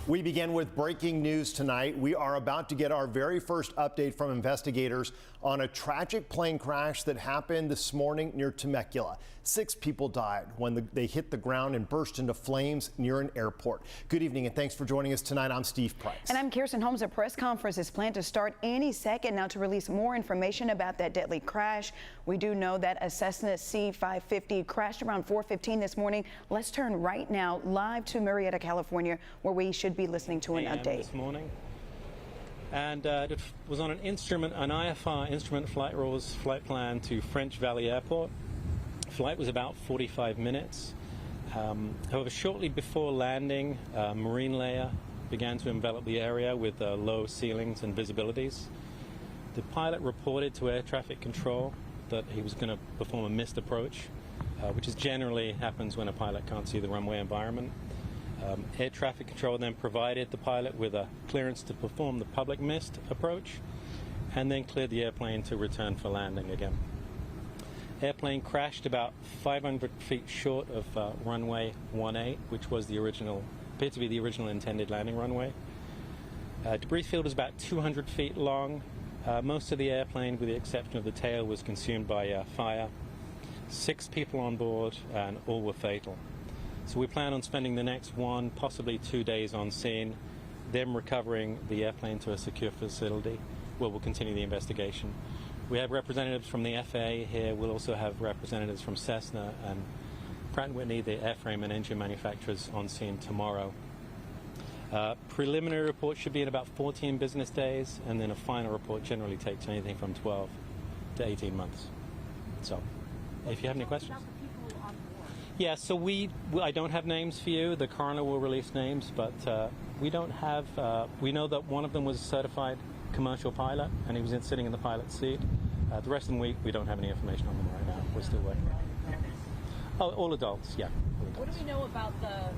We begin with breaking news tonight. We are about to get our very first update from investigators on a tragic plane crash that happened this morning near Temecula. 6 people died when they hit the ground and burst into flames near an airport. Good evening and thanks for joining us tonight. I'm Steve Price. And I'm Kirsten Holmes. A press conference is planned to start any second now to release more information about that deadly crash. We do know that a Cessna C-550 crashed around 4:15 this morning. Let's turn right now live to Murrieta, California, where we should be listening to an update. This morning, and it was on an IFR instrument flight rules flight plan to French Valley Airport. Flight was about 45 minutes. However, shortly before landing, a marine layer began to envelop the area with low ceilings and visibilities. The pilot reported to air traffic control that he was going to perform a missed approach, which is generally happens when a pilot can't see the runway environment. Air traffic control then provided the pilot with a clearance to perform the public missed approach and then cleared the airplane to return for landing again. Airplane crashed about 500 feet short of runway 18, which was appeared to be the original intended landing runway. Debris field was about 200 feet long. Most of the airplane, with the exception of the tail, was consumed by fire. 6 people on board and all were fatal. So we plan on spending the next 1, possibly 2 days on scene, then recovering the airplane to a secure facility where we'll continue the investigation. We have representatives from the FAA here. We'll also have representatives from Cessna and Pratt & Whitney, the airframe and engine manufacturers, on scene tomorrow. Preliminary report should be in about 14 business days, and then a final report generally takes anything from 12 to 18 months. So, if you have any questions. Yeah, so I don't have names for you. The coroner will release names, but we don't have, we know that one of them was a certified commercial pilot, and he was sitting in the pilot's seat. The rest of them, we don't have any information on them right now. We're still working. Oh, all adults, yeah. All adults. What do we know about the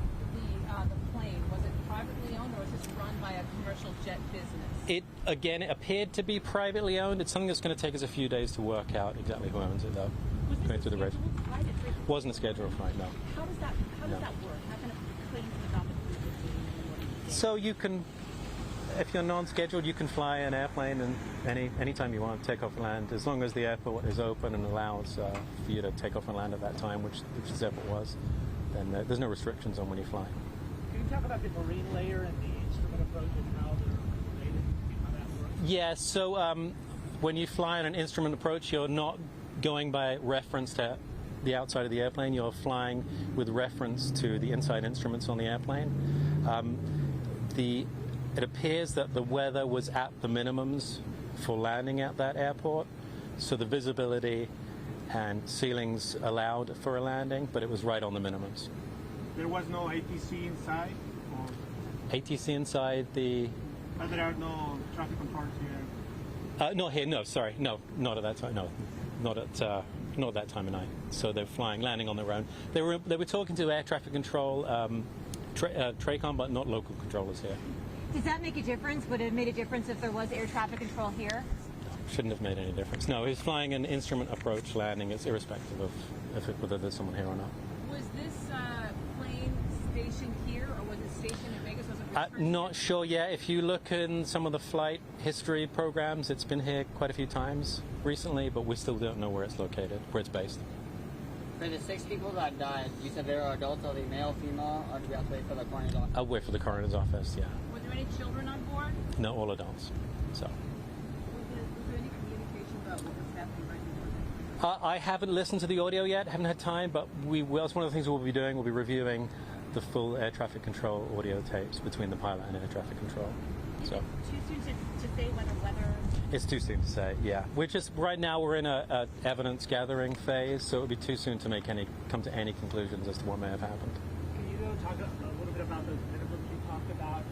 plane? Was it privately owned, or was this run by a commercial jet business? It appeared to be privately owned. It's something that's going to take us a few days to work out exactly who owns it, though. Was this a scheduled flight? Wasn't a scheduled flight, no. How does that work? How can a plane take off at 3:15? So you can, if you're non-scheduled, you can fly an airplane and anytime you want, take off and land, as long as the airport is open and allows for you to take off and land at that time, which this airport was, then there's no restrictions on when you fly. Can you talk about the marine layer and the instrument approach and how they're related, how that works? Yeah, so when you fly on an instrument approach, you're not going by reference to the outside of the airplane. You're flying with reference to the inside instruments on the airplane. It appears that the weather was at the minimums for landing at that airport, so the visibility and ceilings allowed for a landing, but it was right on the minimums. There was no ATC inside? ATC inside the... There are no traffic controllers here? Not here, no, sorry. No, not at that time, no. Not at that time of night. So they're landing on their own. They were talking to air traffic control, TRACON, but not local controllers here. Does that make a difference? Would it have made a difference if there was air traffic control here? No, shouldn't have made any difference. No, he was flying an instrument approach landing. It's irrespective of whether there's someone here or not. Was this plane stationed here, or was it stationed in Vegas? Was it not sure yet. If you look in some of the flight history programs, it's been here quite a few times recently, but we still don't know where it's located, where it's based. For the 6 people that died, you said they were adults, are they male, female, or do we have to wait for the coroner's office? I'll wait for the coroner's office, yeah. Were there any children on board? No, all adults. So. Was there any communication about what was happening right before? I haven't listened to the audio yet, haven't had time, but we will. It's one of the things we'll be doing. We'll be reviewing the full air traffic control audio tapes between the pilot and air traffic control. So. Too soon to say whether weather... It's too soon to say, yeah. Right now we're in a evidence gathering phase, so it would be too soon to come to any conclusions as to what may have happened. Can you talk a little bit about those minimums you talked about?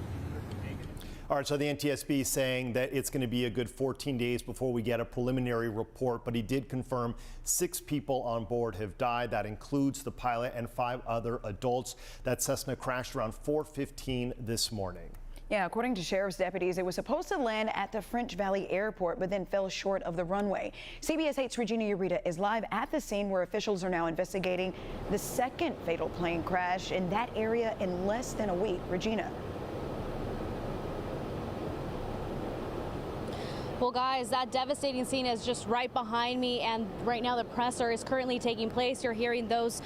All right, so the NTSB is saying that it's going to be a good 14 days before we get a preliminary report, but he did confirm 6 people on board have died. That includes the pilot and 5 other adults. That Cessna crashed around 4:15 this morning. Yeah, according to sheriff's deputies, it was supposed to land at the French Valley Airport, but then fell short of the runway. CBS 8's Regina Murrieta is live at the scene where officials are now investigating the second fatal plane crash in that area in less than a week. Regina. Well, guys, that devastating scene is just right behind me, and right now the presser is currently taking place. You're hearing those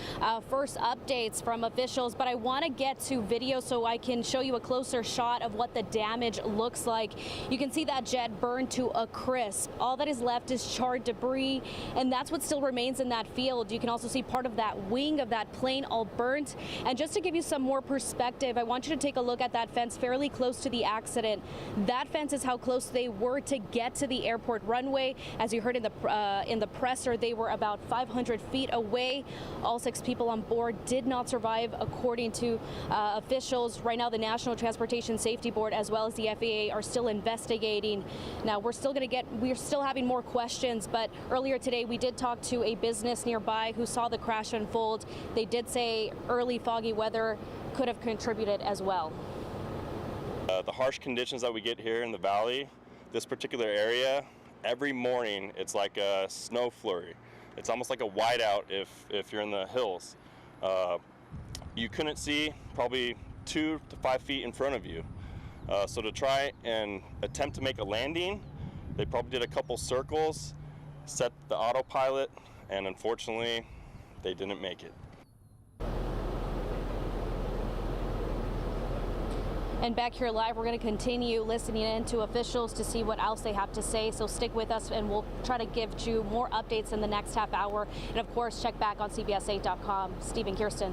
first updates from officials, but I want to get to video so I can show you a closer shot of what the damage looks like. You can see that jet burned to a crisp. All that is left is charred debris, and that's what still remains in that field. You can also see part of that wing of that plane all burnt. And just to give you some more perspective, I want you to take a look at that fence fairly close to the accident. That fence is how close they were to get to the airport runway. As you heard in the presser, they were about 500 feet away. All 6 people on board did not survive, according to officials. Right now, the National Transportation Safety Board as well as the FAA are still investigating. Now, we're still having more questions, but earlier today we did talk to a business nearby who saw the crash unfold. They did say early foggy weather could have contributed as well. The harsh conditions that we get here in the valley, this particular area, every morning it's like a snow flurry. It's almost like a whiteout if you're in the hills. You couldn't see probably 2 to 5 feet in front of you. So to try and attempt to make a landing, they probably did a couple circles, set the autopilot, and unfortunately they didn't make it. And back here live, we're going to continue listening in to officials to see what else they have to say. So stick with us, and we'll try to give you more updates in the next half hour. And of course, check back on CBS8.com. Steve and Kirsten.